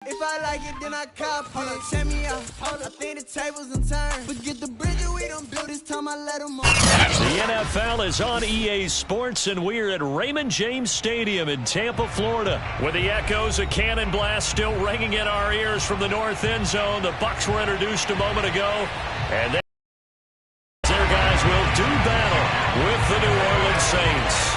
If I like it, then I cop it. Hold on, check me out. I think the tables and turn. Forget the bridge that we don't build this time. I let them on. The NFL is on EA Sports, and we're at Raymond James Stadium in Tampa, Florida. With the echoes of Cannon Blast still ringing in our ears from the north end zone. The Bucs were introduced a moment ago. And their guys will do battle with the New Orleans Saints.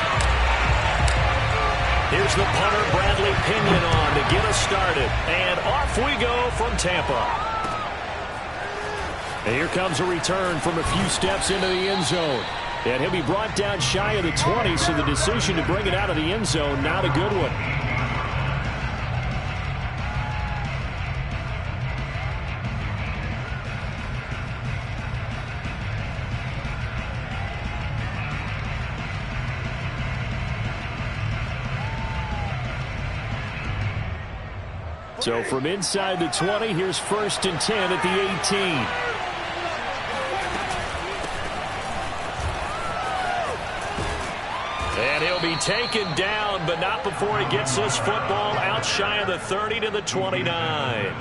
Here's the punter, Bradley Pinion, on to get us started. And off we go from Tampa. And here comes a return from a few steps into the end zone. And he'll be brought down shy of the 20, so the decision to bring it out of the end zone, not a good one. So from inside the 20, here's 1st and 10 at the 18. And he'll be taken down, but not before he gets this football out shy of the 30 to the 29.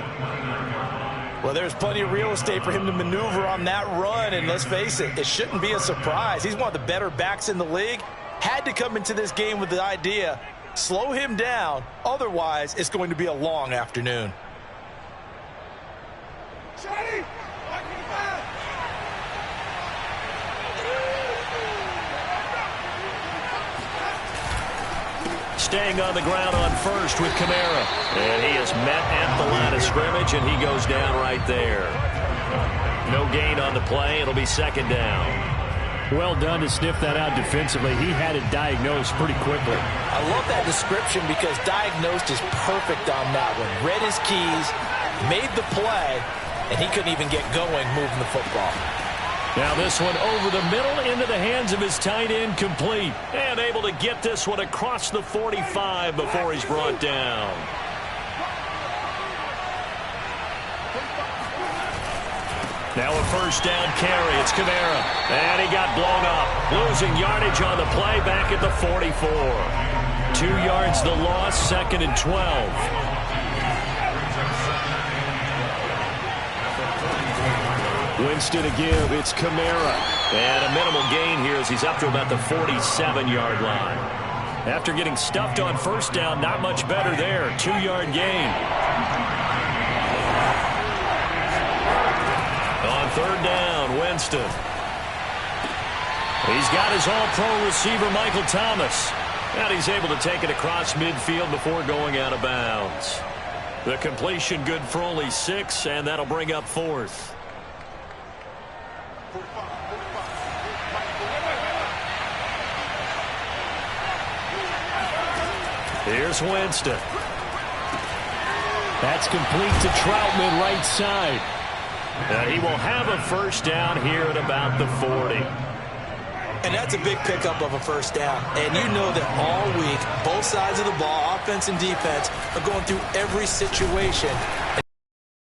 Well, there's plenty of real estate for him to maneuver on that run, and let's face it, it shouldn't be a surprise. He's one of the better backs in the league. Had to come into this game with the idea, slow him down, otherwise it's going to be a long afternoon. Staying on the ground on first with Kamara. And he is met at the line of scrimmage, and he goes down right there. No gain on the play. It'll be 2nd down. Well done to sniff that out defensively. He had it diagnosed pretty quickly. I love that description because diagnosed is perfect on that one. Read his keys, made the play, and he couldn't even get going moving the football. Now this one over the middle into the hands of his tight end, complete. And able to get this one across the 45 before he's brought down. Now a 1st down carry. It's Kamara. And he got blown up. Losing yardage on the play back at the 44. 2 yards the loss, 2nd and 12. Winston to give. It's Kamara. And a minimal gain here as he's up to about the 47-yard line. After getting stuffed on 1st down, not much better there. 2-yard gain. On 3rd down, Winston. He's got his all-pro receiver, Michael Thomas. And he's able to take it across midfield before going out of bounds. The completion good for only 6, and that'll bring up 4th. Here's Winston. That's complete to Troutman, right side. And he will have a 1st down here at about the 40. And that's a big pickup of a 1st down. And you know that all week, both sides of the ball, offense and defense, are going through every situation.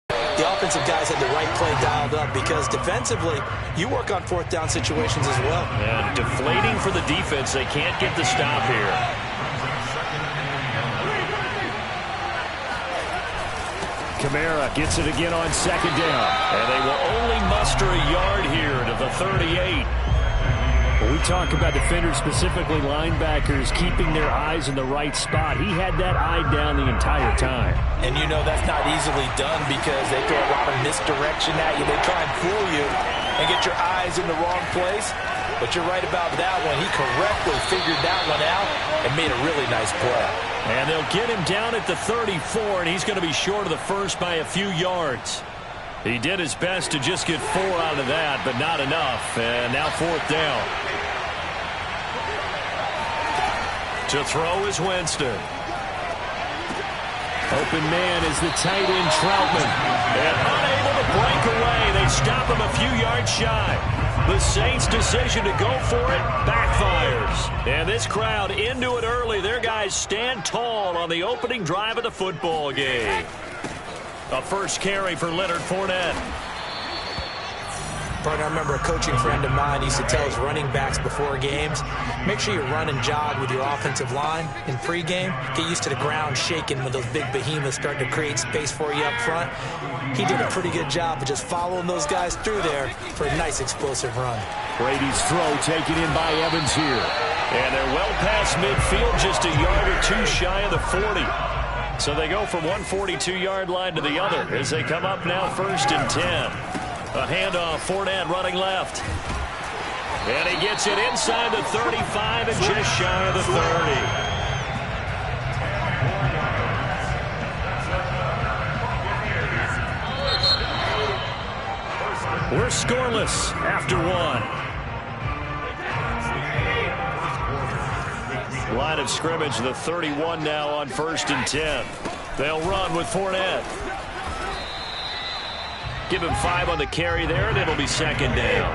The offensive guys had the right play dialed up because defensively, you work on 4th down situations as well. And deflating for the defense. They can't get the stop here. Kamara gets it again on 2nd down. And they will only muster a yard here to the 38. When we talk about defenders, specifically linebackers, keeping their eyes in the right spot, he had that eye down the entire time. And you know that's not easily done because they throw a lot of misdirection at you. They try and fool you and get your eyes in the wrong place. But you're right about that one. He correctly figured that one out and made a really nice play. And they'll get him down at the 34, and he's going to be short of the 1st by a few yards. He did his best to just get 4 out of that, but not enough. And now 4th down. To throw is Winston. Open man is the tight end, Troutman. And unable to break away. They stop him a few yards shy. The Saints' decision to go for it backfires. And this crowd into it early. Their guys stand tall on the opening drive of the football game. A 1st carry for Leonard Fournette. Partner, I remember a coaching friend of mine used to tell his running backs before games, make sure you run and jog with your offensive line in pregame. Get used to the ground shaking when those big behemoths start to create space for you up front. He did a pretty good job of just following those guys through there for a nice explosive run. Brady's throw taken in by Evans here. And they're well past midfield, just a yard or two shy of the 40. So they go from one 42-yard line to the other as they come up now 1st and 10. A handoff, Fournette running left. And he gets it inside the 35 and just shy of the 30. We're scoreless after one. Line of scrimmage, the 31 now on 1st and 10. They'll run with Fournette. Give him 5 on the carry there, and it'll be 2nd down.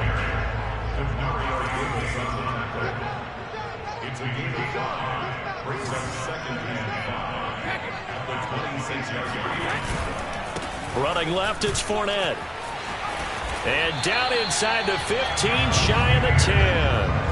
Running left, it's Fournette. And down inside the 15, shy of the 10.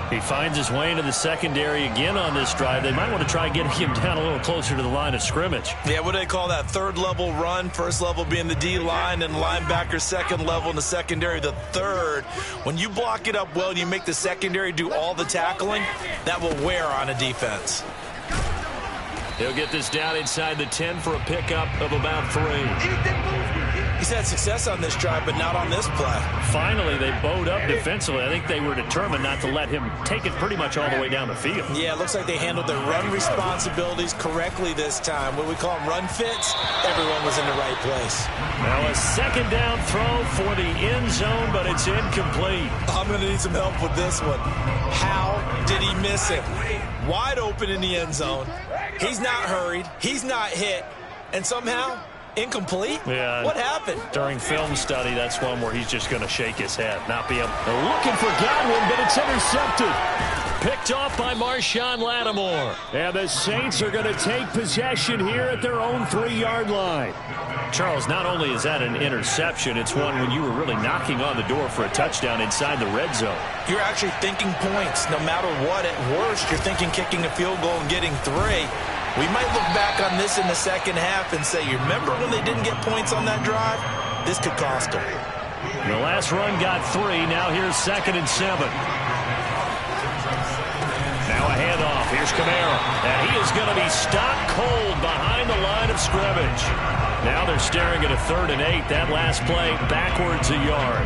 He finds his way into the secondary again on this drive. They might want to try getting him down a little closer to the line of scrimmage. Yeah, what do they call that? 3rd level run. 1st level being the D-line, and linebacker 2nd level in the secondary, the 3rd. When you block it up well and you make the secondary do all the tackling, that will wear on a defense. He'll get this down inside the 10 for a pickup of about 3. He's had success on this drive, but not on this play. Finally, they bowed up defensively. I think they were determined not to let him take it pretty much all the way down the field. Yeah, it looks like they handled their run responsibilities correctly this time. What we call them run fits, everyone was in the right place. Now a 2nd down throw for the end zone, but it's incomplete. I'm going to need some help with this one. How did he miss it? Wide open in the end zone. He's not hurried. He's not hit. And somehow, incomplete? Yeah. What happened? During film study, that's one where he's just going to shake his head, not be able. They're looking for Godwin, but it's intercepted. Picked off by Marshawn Lattimore. And the Saints are going to take possession here at their own 3-yard line. Charles, not only is that an interception, it's one when you were really knocking on the door for a touchdown inside the red zone. You're actually thinking points. No matter what, at worst, you're thinking kicking a field goal and getting 3. We might look back on this in the second half and say, you remember when they didn't get points on that drive? This could cost them. The last run got 3. Now here's 2nd and 7. Now a handoff. Here's Kamara. And he is going to be stopped cold behind the line of scrimmage. Now they're staring at a 3rd and 8. That last play backwards a yard.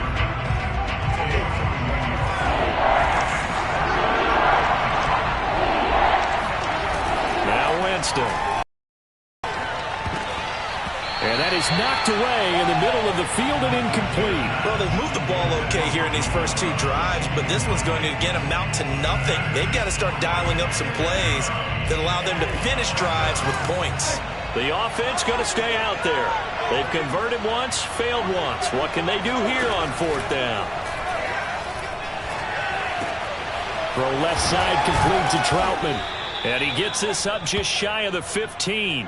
Now Winston. And that is knocked away in the middle of the field and incomplete. Well, they've moved the ball okay here in these first 2 drives, but this one's going to, again, amount to nothing. They've got to start dialing up some plays that allow them to finish drives with points. The offense going to stay out there. They've converted once, failed once. What can they do here on 4th down? Throw left side complete to Troutman. And he gets this up just shy of the 15.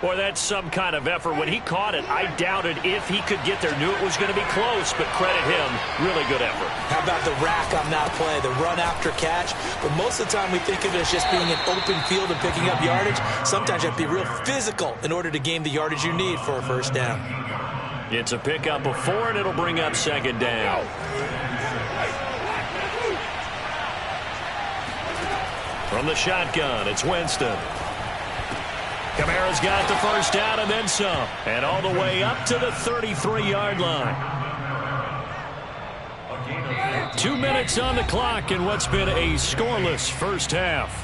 Boy, that's some kind of effort. When he caught it, I doubted if he could get there. Knew it was going to be close, but credit him. Really good effort. How about the rack on that play, the run after catch? But most of the time we think of it as just being an open field and picking up yardage. Sometimes you have to be real physical in order to gain the yardage you need for a 1st down. It's a pickup of 4, and it'll bring up 2nd down. From the shotgun, it's Winston. Kamara's got the 1st down and then some. And all the way up to the 33-yard line. 2 minutes on the clock in what's been a scoreless 1st half.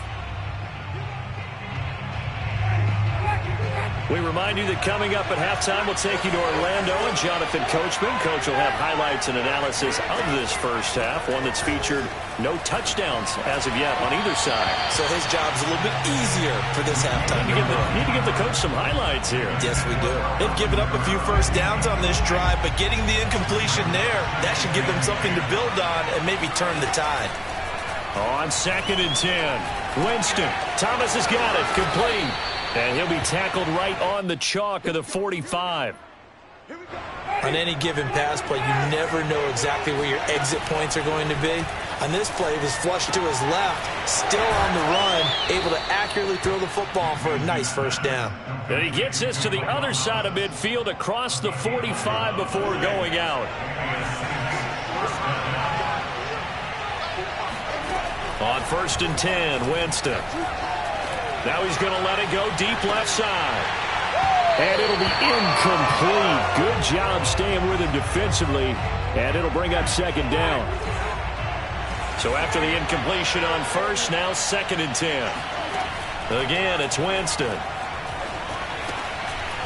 We remind you that coming up at halftime, we'll take you to Orlando and Jonathan Coachman. Coach will have highlights and analysis of this 1st half, one that's featured no touchdowns as of yet on either side. So his job's a little bit easier for this halftime. Need to give the coach some highlights here. Yes, we do. They've given up a few 1st downs on this drive, but getting the incompletion there, that should give them something to build on and maybe turn the tide. On 2nd and 10, Winston. Thomas has got it, complete. And he'll be tackled right on the chalk of the 45. On any given pass play, you never know exactly where your exit points are going to be. On this play, he was flushed to his left, still on the run, able to accurately throw the football for a nice first down. And he gets this to the other side of midfield across the 45 before going out. On 1st and 10, Winston. Now he's going to let it go deep left side. And it'll be incomplete. Good job staying with him defensively. And it'll bring up 2nd down. So after the incompletion on 1st, now 2nd and 10. Again, it's Winston.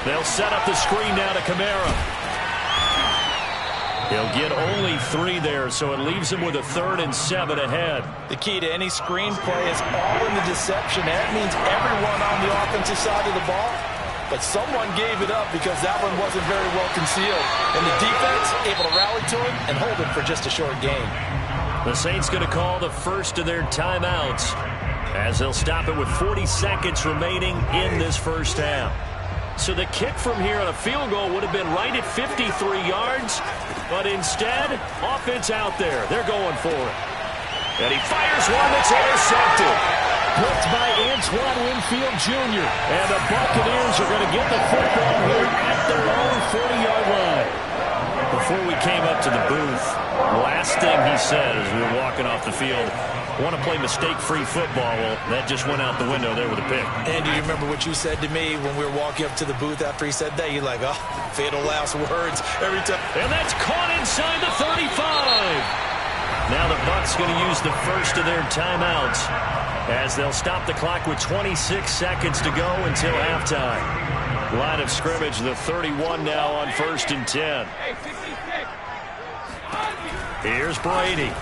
They'll set up the screen now to Kamara. He'll get only 3 there, so it leaves him with a 3rd and 7 ahead. The key to any screen play is all in the deception. That means everyone on the offensive side of the ball. But someone gave it up because that one wasn't very well concealed. And the defense able to rally to it and hold it for just a short gain. The Saints going to call the first of their timeouts as they'll stop it with 40 seconds remaining in this first half. So the kick from here on a field goal would have been right at 53 yards, but instead, offense out there. They're going for it. And he fires one that's intercepted. Blocked by Antoine Winfield Jr. And the Buccaneers are going to get the football here at their own 40-yard line. Before we came up to the booth, last thing he said as we were walking off the field, I want to play mistake-free football. Well, that just went out the window there with a pick. And do you remember what you said to me when we were walking up to the booth after he said that? You're like, oh, fatal last words every time. And that's caught inside the 35. Now the Bucs going to use the first of their timeouts as they'll stop the clock with 26 seconds to go until halftime. Line of scrimmage, the 31 now on 1st and 10. Here's Brady.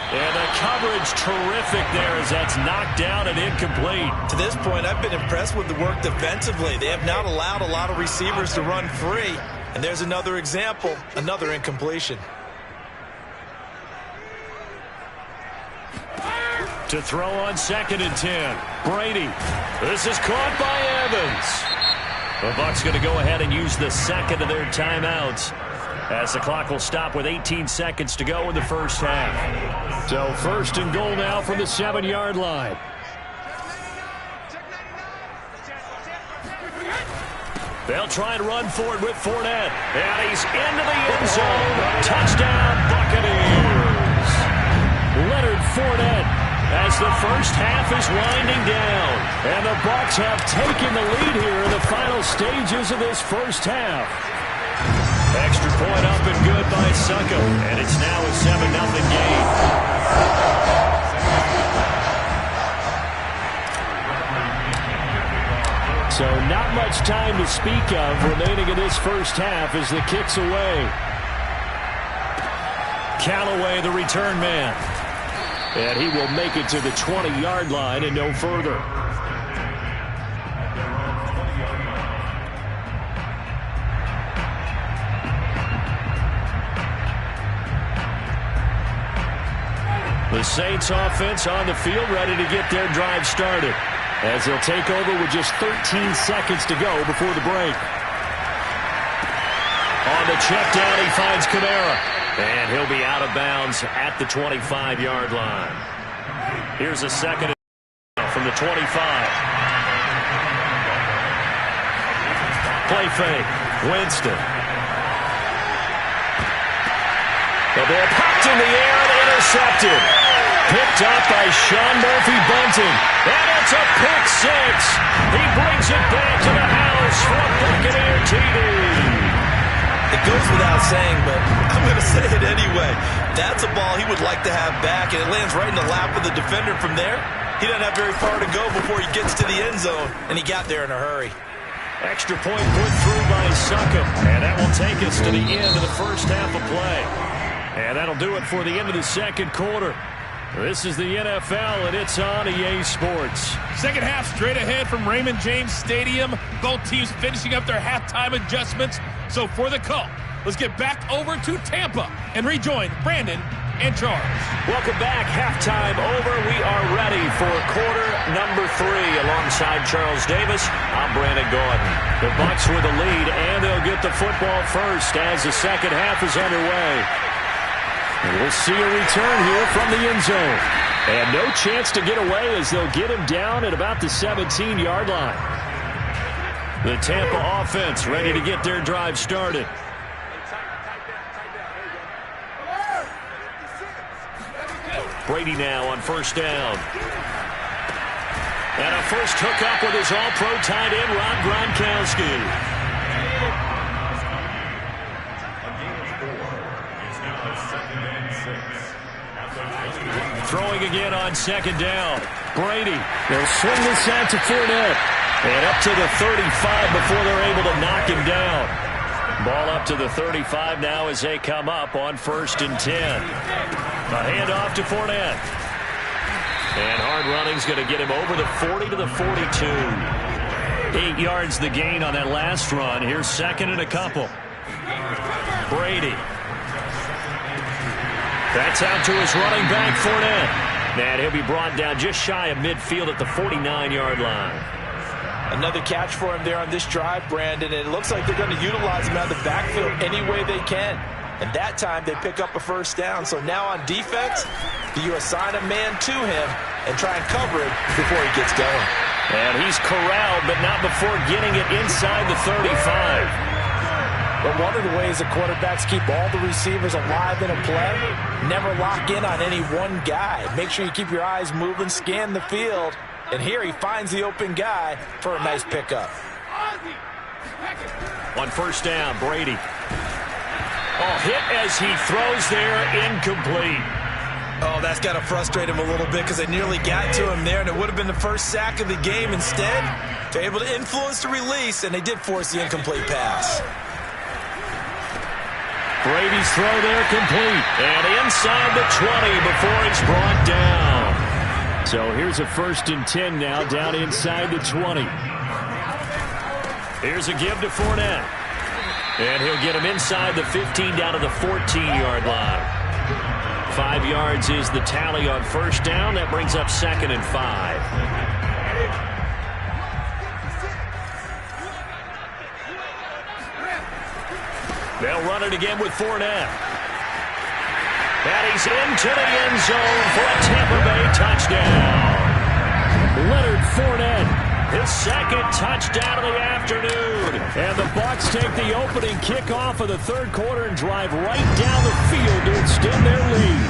And the coverage terrific there as that's knocked down and incomplete. To this point, I've been impressed with the work defensively. They have not allowed a lot of receivers to run free. And there's another example, another incompletion. To throw on 2nd and 10. Brady. This is caught by Evans. The Bucs going to go ahead and use the second of their timeouts as the clock will stop with 18 seconds to go in the first half. So 1st and goal now from the 7-yard line. They'll try and run for it with Fournette. And he's into the end zone. Touchdown, Buccaneers. Leonard Fournette as the first half is winding down. And the Bucs have taken the lead here in the final stages of this first half. Extra point up and good by Succo. And it's now a 7-0 game. So not much time to speak of remaining in this first half as the kick's away. Callaway, the return man. And he will make it to the 20-yard line and no further. The Saints offense on the field ready to get their drive started as they'll take over with just 13 seconds to go before the break. On the check down, he finds Kamara. And he'll be out of bounds at the 25-yard line. Here's a second from the 25. Play fake. Winston. The ball popped in the air and intercepted. Picked up by Sean Murphy-Bunting. And it's a pick six. He brings it back to the house for a Buccaneer TD. It goes without saying, but I'm going to say it anyway. That's a ball he would like to have back, and it lands right in the lap of the defender from there. He doesn't have very far to go before he gets to the end zone, and he got there in a hurry. Extra point put through by Succo, and that will take us to the end of the first half of play. And that'll do it for the end of the second quarter. This is the NFL, and it's on EA Sports. Second half straight ahead from Raymond James Stadium. Both teams finishing up their halftime adjustments. So for the call, let's get back over to Tampa and rejoin Brandon and charge. Welcome back. Halftime over. We are ready for quarter number 3. Alongside Charles Davis, I'm Brandon Gordon. The Bucks with the lead, and they'll get the football first as the second half is underway. And we'll see a return here from the end zone. And no chance to get away as they'll get him down at about the 17-yard line. The Tampa offense ready to get their drive started. Brady now on first down. And a first hookup with his all-pro tight end, Rob Gronkowski. Throwing again on second down. Brady. They'll swing this out to Fournette. And up to the 35 before they're able to knock him down. Ball up to the 35 now as they come up on 1st and 10. A handoff to Fournette. And hard running's going to get him over the 40 to the 42. 8 yards the gain on that last run. Here's second and a couple. Brady. That's out to his running back, Fournette. And he'll be brought down just shy of midfield at the 49-yard line. Another catch for him there on this drive, Brandon. And it looks like they're going to utilize him out of the backfield any way they can. And that time they pick up a first down. So now on defense, do you assign a man to him and try and cover him before he gets going? And he's corralled, but not before getting it inside the 35. But one of the ways the quarterbacks keep all the receivers alive in a play, never lock in on any one guy. Make sure you keep your eyes moving, scan the field. And here he finds the open guy for a nice pickup. On first down, Brady. Oh, hit as he throws there, incomplete. Oh, that's got to frustrate him a little bit because they nearly got to him there, and it would have been the first sack of the game. Instead, they're able to influence the release, and they did force the incomplete pass. Brady's throw there complete. And inside the 20 before it's brought down. So here's a 1st and 10 now, down inside the 20. Here's a give to Fournette. And he'll get him inside the 15 down to the 14-yard line. 5 yards is the tally on first down. That brings up 2nd and 5. They'll run it again with Fournette. And he's into the end zone for a Tampa Bay touchdown. Leonard Fournette, his second touchdown of the afternoon. And the Bucs take the opening kickoff of the third quarter and drive right down the field to extend their lead.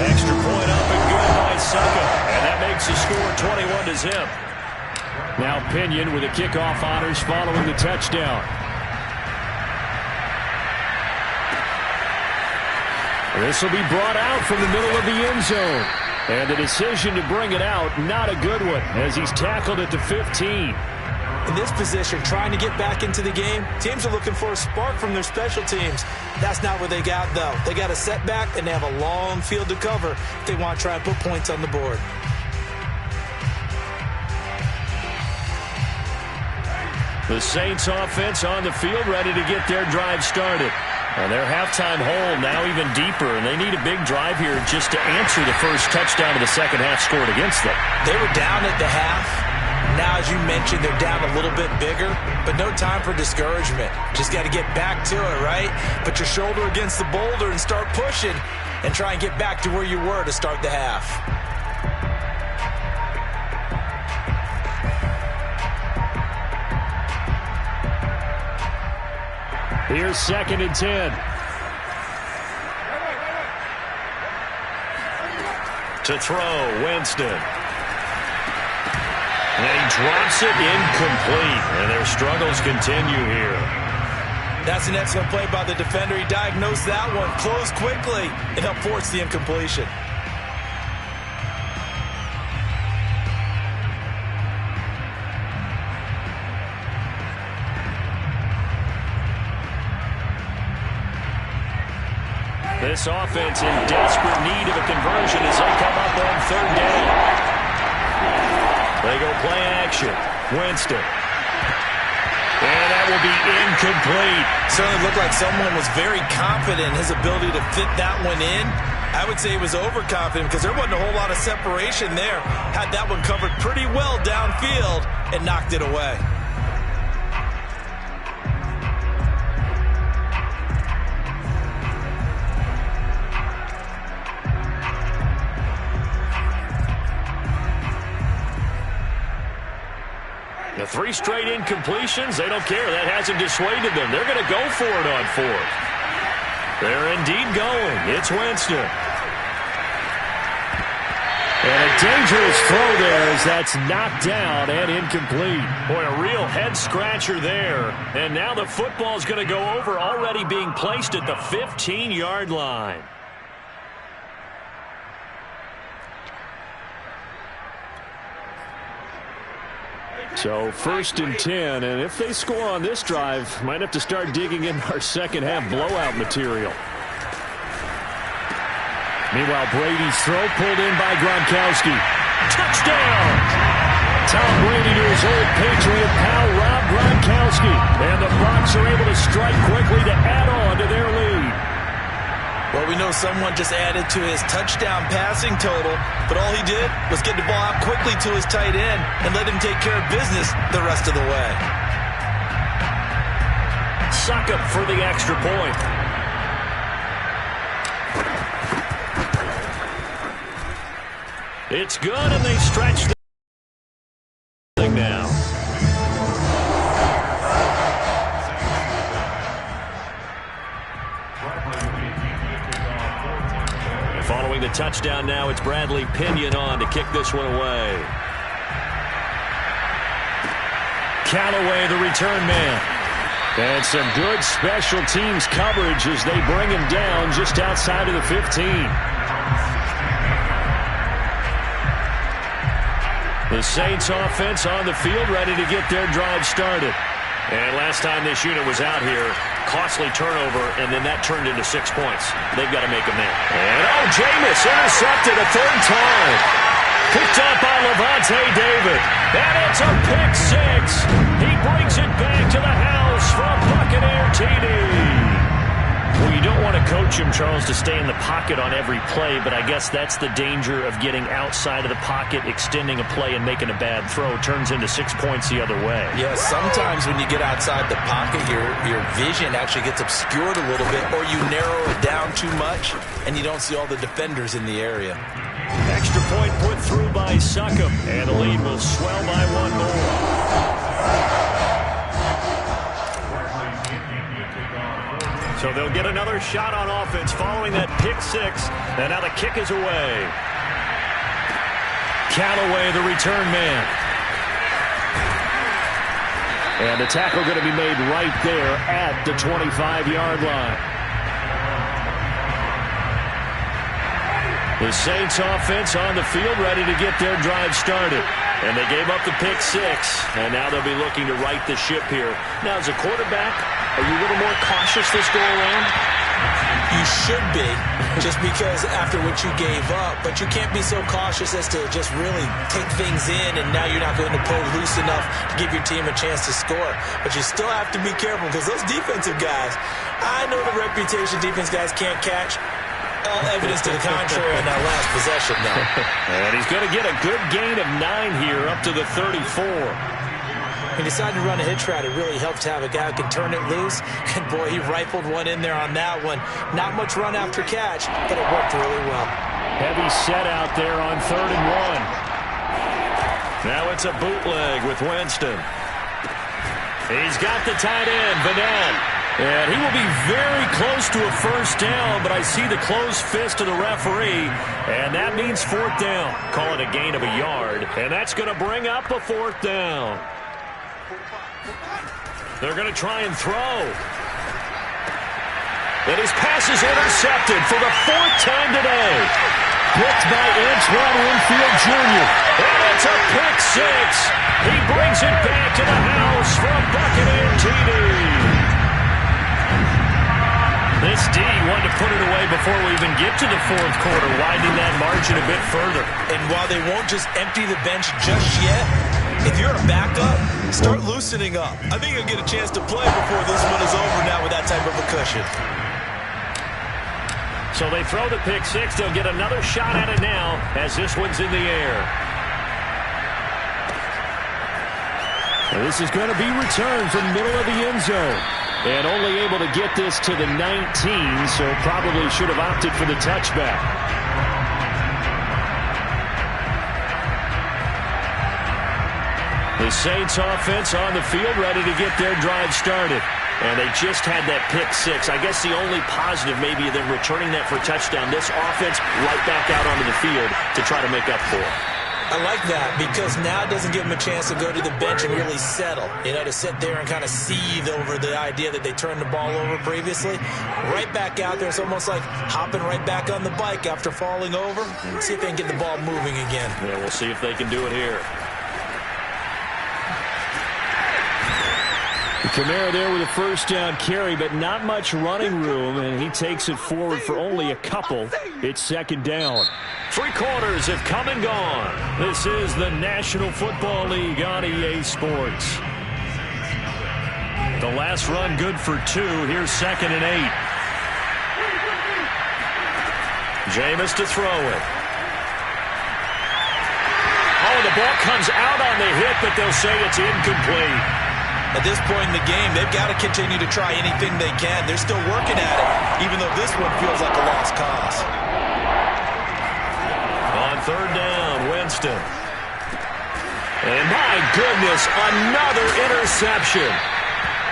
Extra point up and good by Saka. And that makes the score 21-0. Now Pinion with the kickoff honors following the touchdown. This will be brought out from the middle of the end zone. And the decision to bring it out, not a good one, as he's tackled at the 15. In this position, trying to get back into the game, teams are looking for a spark from their special teams. That's not what they got, though. They got a setback, and they have a long field to cover if they want to try and put points on the board. The Saints offense on the field ready to get their drive started. And their halftime hole now even deeper, and they need a big drive here just to answer the first touchdown of the second half scored against them. They were down at the half. Now, as you mentioned, they're down a little bit bigger, but no time for discouragement. Just got to get back to it, right? Put your shoulder against the boulder and start pushing and try and get back to where you were to start the half. Here's 2nd and 10. To throw, Winston. And he drops it incomplete. And their struggles continue here. That's an excellent play by the defender. He diagnosed that one, closed quickly, and helped force the incompletion. This offense in desperate need of a conversion as they come up on 3rd down. They go play action. Winston. And that will be incomplete. Certainly looked like someone was very confident in his ability to fit that one in. I would say he was overconfident because there wasn't a whole lot of separation there. Had that one covered pretty well downfield and knocked it away. The 3 straight incompletions, they don't care. That hasn't dissuaded them. They're going to go for it on 4th. They're indeed going. It's Winston. And a dangerous throw there as that's knocked down and incomplete. Boy, a real head-scratcher there. And now the football's going to go over, already being placed at the 15-yard line. So 1st and 10, and if they score on this drive, might have to start digging in our second-half blowout material. Meanwhile, Brady's throw pulled in by Gronkowski. Touchdown! Tom Brady to his old Patriot pal, Rob Gronkowski. And the Bucs are able to strike quickly to add on to their lead. Well, we know someone just added to his touchdown passing total, but all he did was get the ball out quickly to his tight end and let him take care of business the rest of the way. Succop for the extra point. It's good, and they stretch the thing now. Following the touchdown now, it's Bradley Pinion on to kick this one away. Callaway, the return man. And some good special teams coverage as they bring him down just outside of the 15. The Saints offense on the field, ready to get their drive started. And last time this unit was out here, costly turnover, and then that turned into 6 points. They've got to make them in. And Jayman intercepted a 3rd time. Picked up by Levante David. And it's a pick 6. He brings it back to the house from Buccaneer TD. Well, you don't want to coach him, Charles, to stay in the pocket on every play, but I guess that's the danger of getting outside of the pocket, extending a play, and making a bad throw. Turns into 6 points the other way. Yeah, sometimes when you get outside the pocket, your vision actually gets obscured a little bit, or you narrow it down too much, and you don't see all the defenders in the area. Extra point put through by Succop, and the lead will swell by 1 more. So they'll get another shot on offense following that pick 6. And now the kick is away. Callaway, the return man. And the tackle going to be made right there at the 25-yard line. The Saints offense on the field, ready to get their drive started. And they gave up the pick 6, and now they'll be looking to right the ship here. Now, as a quarterback, are you a little more cautious this go around? You should be, just because after what you gave up, but you can't be so cautious as to just really take things in, and now you're not going to play loose enough to give your team a chance to score. But you still have to be careful, because those defensive guys, I know the reputation defense guys can't catch. All evidence to the contrary on that last possession, though. And he's going to get a good gain of 9 here, up to the 34. He decided to run a hitch route. It really helps to have a guy who can turn it loose. And, boy, he rifled one in there on that one. Not much run after catch, but it worked really well. Heavy set out there on 3rd and 1. Now it's a bootleg with Winston. He's got the tight end, Vanette. And he will be very close to a first down, but I see the closed fist of the referee, and that means 4th down. Call it a gain of a yard, and that's going to bring up a 4th down. They're going to try and throw. And his pass is intercepted for the 4th time today. Picked by Antoine Winfield Jr. And it's a pick 6. He brings it back to the house from Buccaneer TD. This D wanted to put it away before we even get to the 4th quarter, widening that margin a bit further. And while they won't just empty the bench just yet, If you're a backup, start loosening up. I think you'll get a chance to play before this one is over now with that type of a cushion. So they throw the pick six. They'll get another shot at it now as this one's in the air. And this is going to be returned from the middle of the end zone. And only able to get this to the 19, so probably should have opted for the touchback. The Saints offense on the field ready to get their drive started. And they just had that pick six. I guess the only positive maybe them returning that for a touchdown. This offense right back out onto the field to try to make up for it. I like that because now it doesn't give them a chance to go to the bench and really settle. You know, to sit there and kind of seethe over the idea that they turned the ball over previously. Right back out there. It's almost like hopping right back on the bike after falling over. Let's see if they can get the ball moving again. Yeah, we'll see if they can do it here. Kamara there with a first down carry, but not much running room, and he takes it forward for only a couple. It's second down. 3 quarters have come and gone. This is the National Football League on EA Sports. The last run good for 2. Here's 2nd and 8. Jameis to throw it. Oh, the ball comes out on the hit, but they'll say it's incomplete. At this point in the game, they've got to continue to try anything they can. They're still working at it, even though this one feels like a lost cause. On 3rd down, Winston. And my goodness, another interception.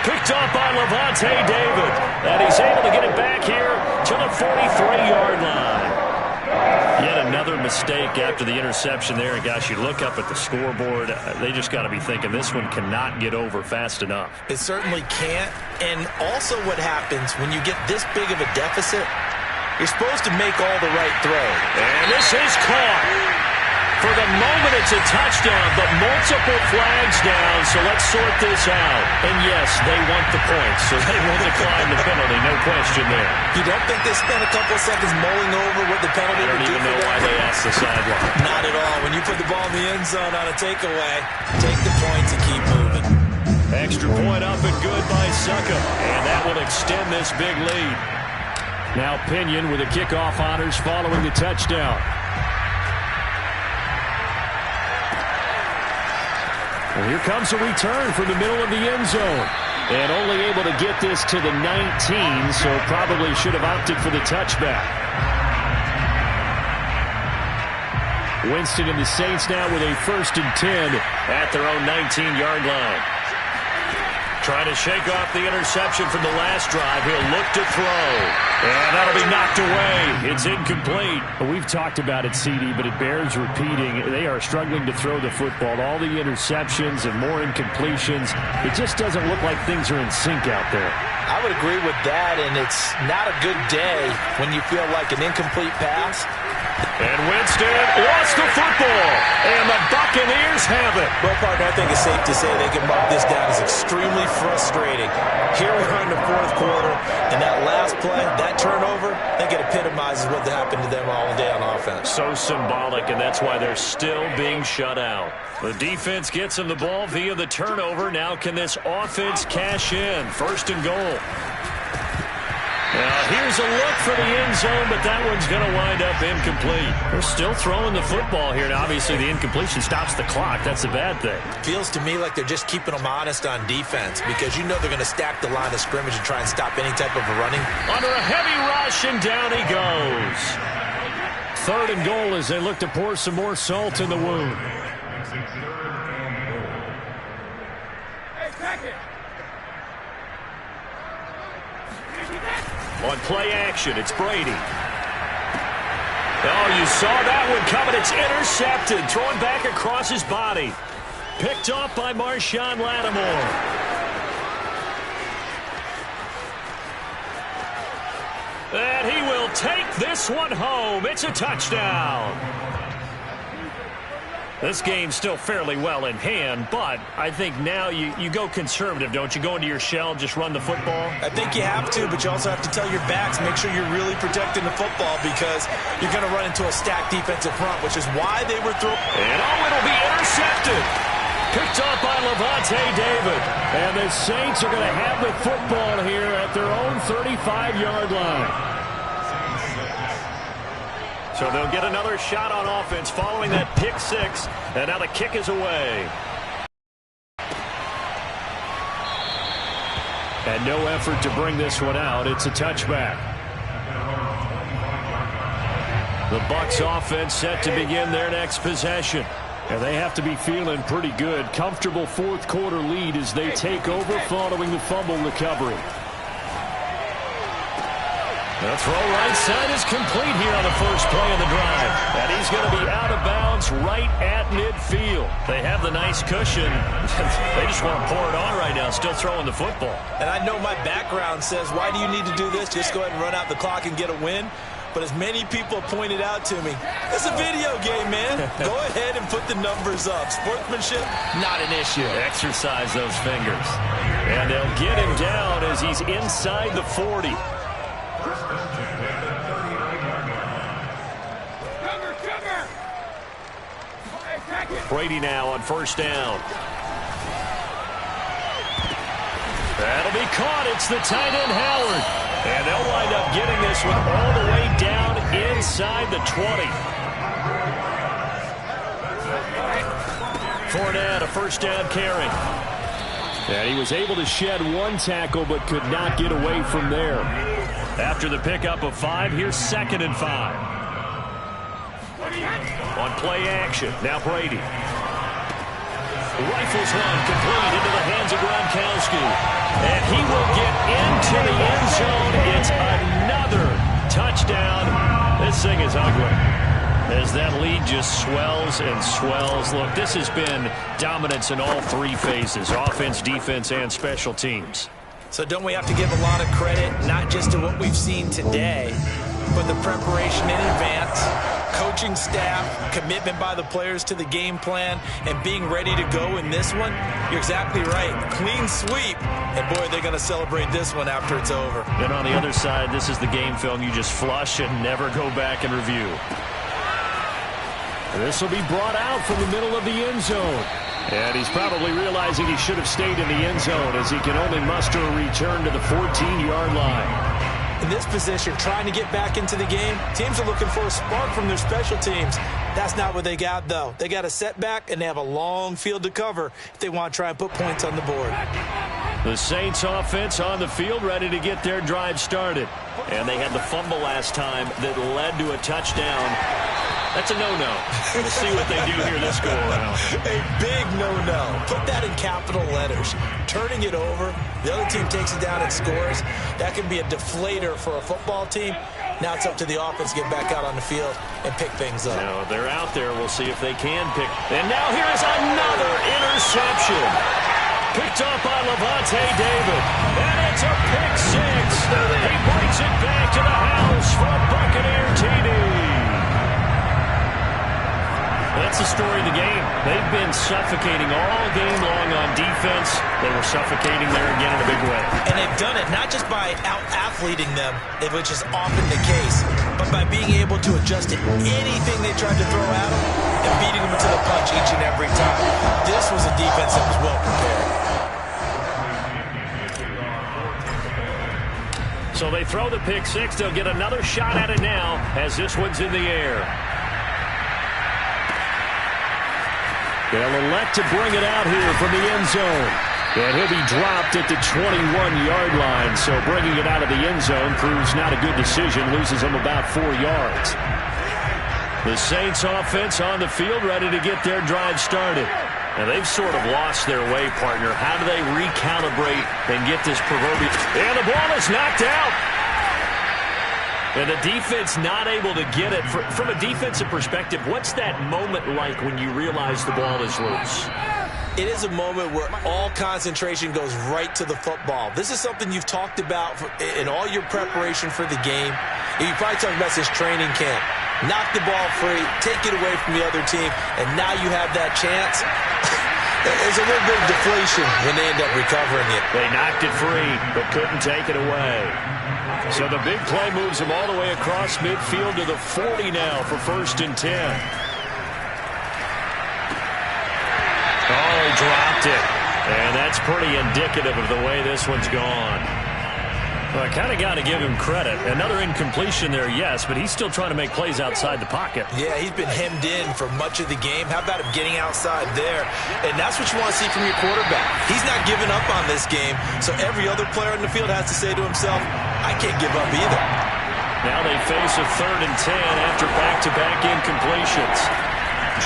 Picked up by Levante David. And he's able to get it back here to the 43-yard line. Yet another mistake after the interception there. And gosh, you look up at the scoreboard, they just got to be thinking this one cannot get over fast enough. It certainly can't. And also what happens when you get this big of a deficit, you're supposed to make all the right throws. And this is caught. For the moment, it's a touchdown, but multiple flags down, so let's sort this out. And yes, they want the points, so they will decline the penalty, no question there. You don't think they spent a couple of seconds mulling over what the penalty would do? I don't even know why they asked the sideline. Not at all. When you put the ball in the end zone on a takeaway, take the points and keep moving. Extra point up and good by Suckup, and that will extend this big lead. Now Pinion with the kickoff honors following the touchdown. Well, here comes a return from the middle of the end zone. And only able to get this to the 19, so probably should have opted for the touchback. Winston and the Saints now with a 1st and 10 at their own 19-yard line. Trying to shake off the interception from the last drive. He'll look to throw. And that'll be knocked away. It's incomplete. Well, we've talked about it, CD, but it bears repeating. They are struggling to throw the football. All the interceptions and more incompletions. It just doesn't look like things are in sync out there. I would agree with that, and it's not a good day when you feel like an incomplete pass. And Winston lost the football, and the Buccaneers have it. Well, partner, I think it's safe to say they can mark this down as extremely frustrating. Here we are in the 4th quarter, and that last play, that turnover, I think it epitomizes what happened to them all day on offense. So symbolic, and that's why they're still being shut out. The defense gets them the ball via the turnover. Now can this offense cash in? 1st and goal. Now here's a look for the end zone, but that one's going to wind up incomplete. They're still throwing the football here. Now, obviously, the incompletion stops the clock. That's a bad thing. Feels to me like they're just keeping them honest on defense because you know they're going to stack the line of scrimmage and try and stop any type of a running. Under a heavy rush, and down he goes. 3rd and goal as they look to pour some more salt in the wound. On play action, it's Brady. Oh, you saw that one coming. It's intercepted. Thrown back across his body. Picked off by Marshawn Lattimore. And he will take this one home. It's a touchdown. This game's still fairly well in hand, but I think now you go conservative, don't you? Go into your shell, just run the football? I think you have to, but you also have to tell your backs, make sure you're really protecting the football because you're going to run into a stacked defensive front, which is why they were throwing. And it'll be intercepted. Picked off by Levante David. And the Saints are going to have the football here at their own 35-yard line. So they'll get another shot on offense following that pick six. And now the kick is away. And no effort to bring this one out. It's a touchback. The Bucs offense set to begin their next possession. And they have to be feeling pretty good. Comfortable fourth quarter lead as they take over following the fumble recovery. The throw right side is complete here on the first play of the drive. And he's going to be out of bounds right at midfield. They have the nice cushion. They just want to pour it on right now, still throwing the football. And I know my background says, why do you need to do this? Just go ahead and run out the clock and get a win. But as many people pointed out to me, it's a video game, man. Go ahead and put the numbers up. Sportsmanship, not an issue. Exercise those fingers. And they'll get him down as he's inside the 40. Brady now on first down. That'll be caught. It's the tight end, Howard. And they'll wind up getting this one all the way down inside the 20. Fournette, a first down carry. And he was able to shed one tackle but could not get away from there. After the pickup of 5, here's 2nd and 5. On play action, now Brady. Rifles one complete into the hands of Gronkowski. And he will get into the end zone. It's another touchdown. This thing is ugly as that lead just swells and swells. Look, this has been dominance in all three phases, offense, defense, and special teams. So don't we have to give a lot of credit, not just to what we've seen today, but the preparation in advance, coaching staff, commitment by the players to the game plan, and being ready to go in this one? You're exactly right. Clean sweep. And, boy, they're going to celebrate this one after it's over. And on the other side, this is the game film you just flush and never go back and review. This will be brought out from the middle of the end zone. And he's probably realizing he should have stayed in the end zone as he can only muster a return to the 14-yard line. In this position, trying to get back into the game, teams are looking for a spark from their special teams. That's not what they got, though. They got a setback, and they have a long field to cover if they want to try and put points on the board. The Saints offense on the field ready to get their drive started. And they had the fumble last time that led to a touchdown. That's a no-no. We'll see what they do here this go-around. A big no-no. Put that in capital letters. Turning it over, the other team takes it down and scores. That can be a deflator for a football team. Now it's up to the offense to get back out on the field and pick things up. Now they're out there. We'll see if they can pick. And now here is another interception. Picked off by Levante David. And it's a pick six. He brings it back to the house for a Buccaneer TD. That's the story of the game. They've been suffocating all game long on defense. They were suffocating there again in a big way. And they've done it not just by out-athleting them, which is often the case, but by being able to adjust to anything they tried to throw at them and beating them to the punch each and every time. This was a defense that was well prepared. So they throw the pick six. They'll get another shot at it now as this one's in the air. They'll elect to bring it out here from the end zone. And he'll be dropped at the 21-yard line. So bringing it out of the end zone proves not a good decision. Loses him about 4 yards. The Saints offense on the field ready to get their drive started. And they've sort of lost their way, partner. How do they recalibrate and get this proverbial... And the ball is knocked out. And the defense not able to get it. From a defensive perspective, what's that moment like when you realize the ball is loose? It is a moment where all concentration goes right to the football. This is something you've talked about in all your preparation for the game. And you probably talked about this training camp. Knock the ball free, take it away from the other team, and now you have that chance. There's a little bit of deflation when they end up recovering it. They knocked it free, but couldn't take it away. So the big play moves them all the way across midfield to the 40 now for 1st and 10. Oh, he dropped it. And that's pretty indicative of the way this one's gone. Well, I kind of got to give him credit. Another incompletion there, yes, but he's still trying to make plays outside the pocket. Yeah, he's been hemmed in for much of the game. How about him getting outside there? And that's what you want to see from your quarterback. He's not giving up on this game, so every other player in the field has to say to himself, I can't give up either. Now they face a 3rd and 10 after back-to-back incompletions.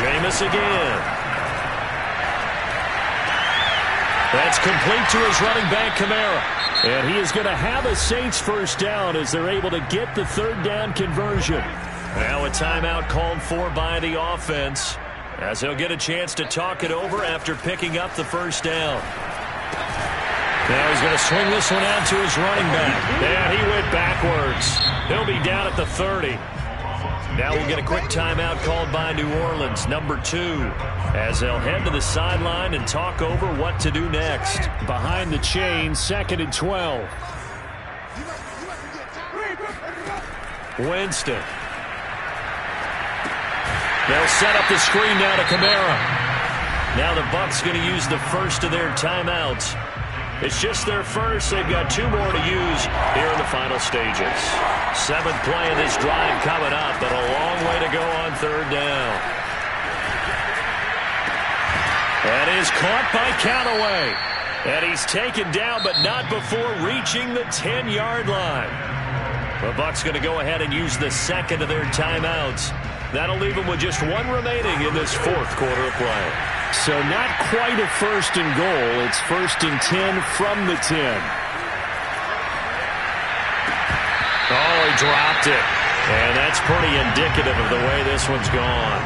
Jameis again. That's complete to his running back, Kamara. And he is going to have a Saints first down as they're able to get the 3rd down conversion. Now a timeout called for by the offense as he'll get a chance to talk it over after picking up the first down. Now he's going to swing this one out to his running back. And he went backwards. He'll be down at the 30. Now we'll get a quick timeout called by New Orleans, number 2, as they'll head to the sideline and talk over what to do next. Behind the chain, 2nd and 12. Winston. They'll set up the screen now to Kamara. Now the Bucs going to use the first of their timeouts. It's just their first. They've got 2 more to use here in the final stages. 7th play of this drive coming up, but a long way to go on 3rd down. That is caught by Callaway. And he's taken down, but not before reaching the 10-yard line. The Bucs going to go ahead and use the 2nd of their timeouts. That'll leave them with just 1 remaining in this 4th quarter of play. So not quite a 1st and goal. It's 1st and 10 from the 10. Oh, he dropped it. And that's pretty indicative of the way this one's gone.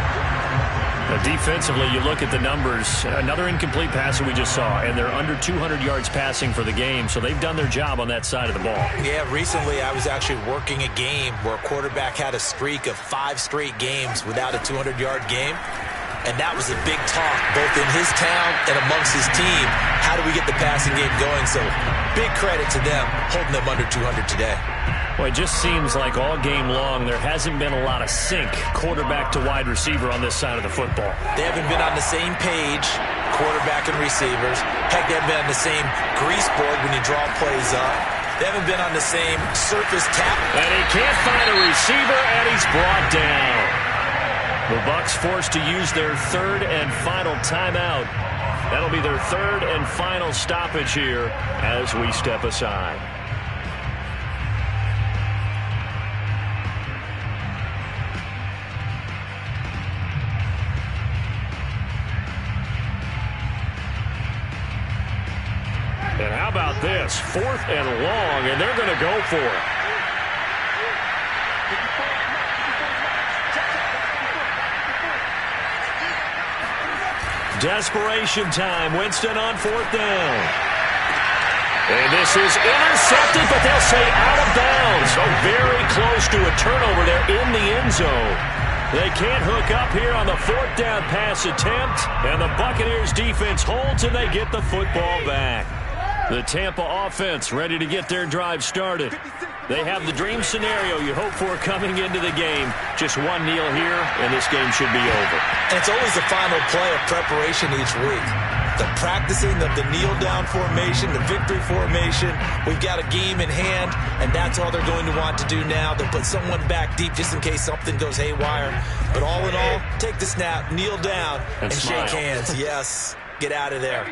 Now, defensively, you look at the numbers. Another incomplete pass that we just saw, and they're under 200 yards passing for the game, so they've done their job on that side of the ball. Yeah, recently I was actually working a game where a quarterback had a streak of 5 straight games without a 200-yard game. And that was a big talk, both in his town and amongst his team. How do we get the passing game going? So big credit to them, holding them under 200 today. Well, it just seems like all game long there hasn't been a lot of sync quarterback to wide receiver on this side of the football. They haven't been on the same page, quarterback and receivers. Heck, they haven't been on the same grease board when you draw plays up. They haven't been on the same surface tap. And he can't find a receiver, and he's brought down. The Bucs forced to use their 3rd and final timeout. That'll be their 3rd and final stoppage here as we step aside. And how about this? 4th and long, and they're going to go for it. Desperation time. Winston on 4th down. And this is intercepted, but they'll say out of bounds. So very close to a turnover there in the end zone. They can't hook up here on the 4th down pass attempt. And the Buccaneers defense holds and they get the football back. The Tampa offense ready to get their drive started. They have the dream scenario you hope for coming into the game. Just 1 kneel here, and this game should be over. And it's always the final play of preparation each week. The practicing of the kneel-down formation, the victory formation. We've got a game in hand, and that's all they're going to want to do now. They'll put someone back deep just in case something goes haywire. But all in all, take the snap, kneel down, and shake hands. Yes, get out of there.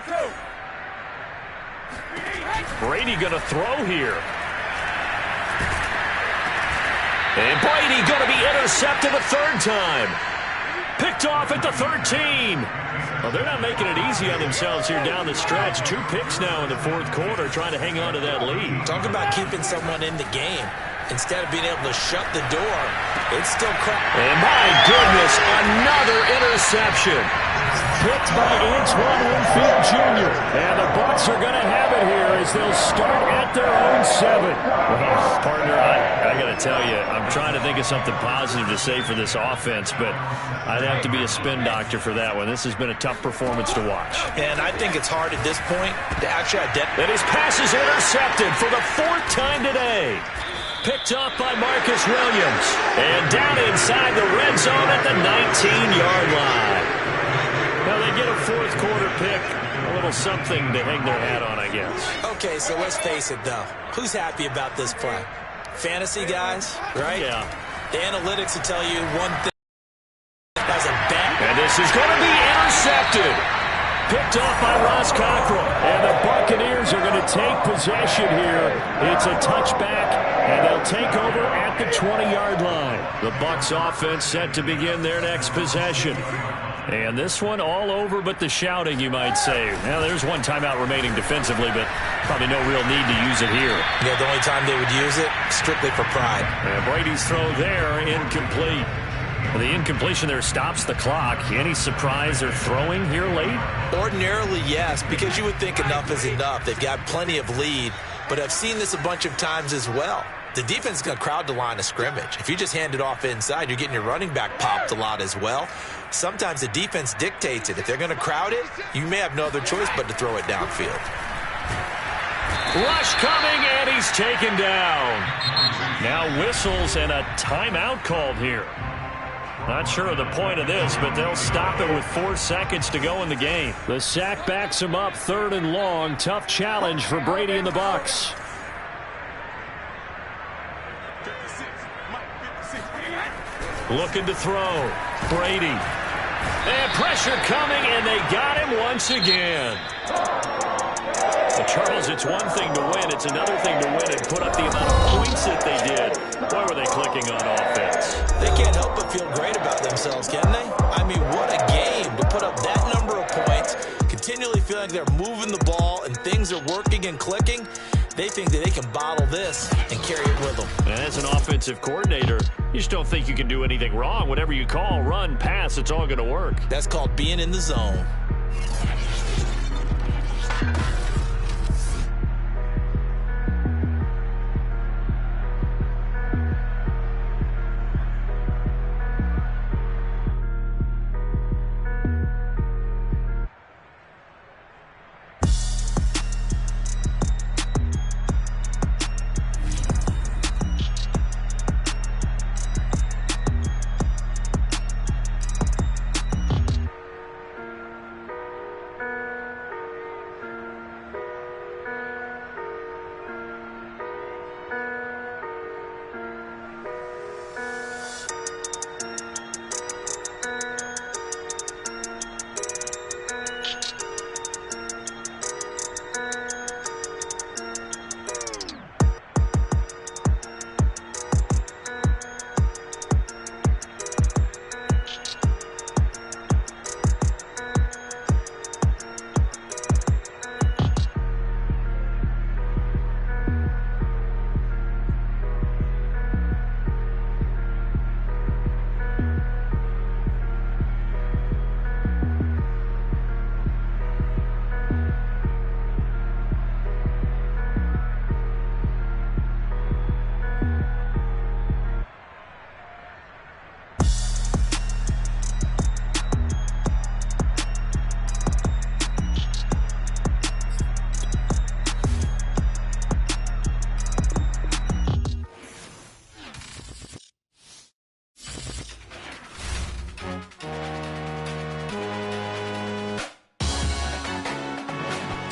Brady going to throw here. And Brady going to be intercepted a 3rd time. Picked off at the 13. Well, they're not making it easy on themselves here down the stretch. 2 picks now in the 4th quarter trying to hang on to that lead. Talk about keeping someone in the game. Instead of being able to shut the door, it's still crap. And my goodness, another interception. Picked by Antoine Winfield Jr. And the Bucs are going to have it here as they'll start at their own 7. Well, partner, I got to tell you, I'm trying to think of something positive to say for this offense, but I'd have to be a spin doctor for that one. This has been a tough performance to watch. And I think it's hard at this point to actually identify. And his pass is intercepted for the 4th time today. Picked off by Marcus Williams. And down inside the red zone at the 19-yard line. Well, they get a fourth quarter pick. A little something to hang their hat on, I guess. Okay, so let's face it, though. Who's happy about this play? Fantasy guys, right? Yeah. The analytics will tell you one thing. As a bet. And this is going to be intercepted. Picked off by Ross Cockrell. And the Buccaneers are going to take possession here. It's a touchback, and they'll take over at the 20-yard line. The Bucs offense set to begin their next possession. And this one all over but the shouting, you might say. Now, there's one timeout remaining defensively, but probably no real need to use it here. Yeah, the only time they would use it, strictly for pride. And Brady's throw there, incomplete. The incompletion there stops the clock. Any surprise they're throwing here late? Ordinarily, yes, because you would think enough is enough. They've got plenty of lead, but I've seen this a bunch of times as well. The defense is going to crowd the line of scrimmage. If you just hand it off inside, you're getting your running back popped a lot as well. Sometimes the defense dictates it. If they're going to crowd it, you may have no other choice but to throw it downfield. Rush coming, and he's taken down. Now whistles and a timeout called here. Not sure of the point of this, but they'll stop it with 4 seconds to go in the game. The sack backs him up, 3rd and long. Tough challenge for Brady and the Bucs. Looking to throw. Brady. And pressure coming, and they got him once again. Well, Charles, it's one thing to win. It's another thing to win and put up the amount of points that they did. Boy, were they clicking on offense. They can't help but feel great about themselves, can they? I mean, what a game to put up that number of points, continually feeling like they're moving the ball and things are working and clicking. They think that they can bottle this and carry it with them. And as an offensive coordinator, you just don't think you can do anything wrong. Whatever you call, run, pass, it's all going to work. That's called being in the zone.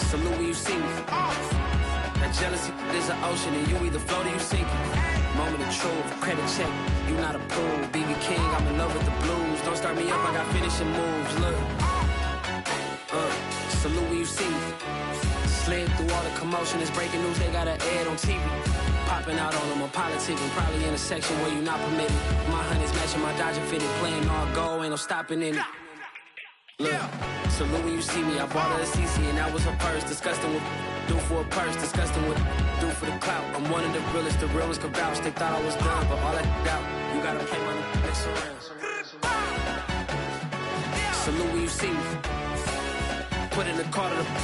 Salute when you see me. That jealousy is an ocean, and you either float or you sink it. Moment of truth, credit check, you not approved. BB King, I'm in love with the blues. Don't start me up, I got finishing moves. Look, salute when you see me. Slid through all the commotion, it's breaking news, they got an ad on TV. Popping out on them, I'm politicking, probably in a section where you not permitted. My honey's matching my Dodger fitted, playing all go, ain't no stopping in it. Look, salute when you see me, I bought her a CC and that was her purse. Disgusting with do for a purse, disgusting with do for the clout. I'm one of the realest, the realest could vouch. They thought I was done, but all I doubt, you gotta play my next around. Salute when you see me, put in the car to the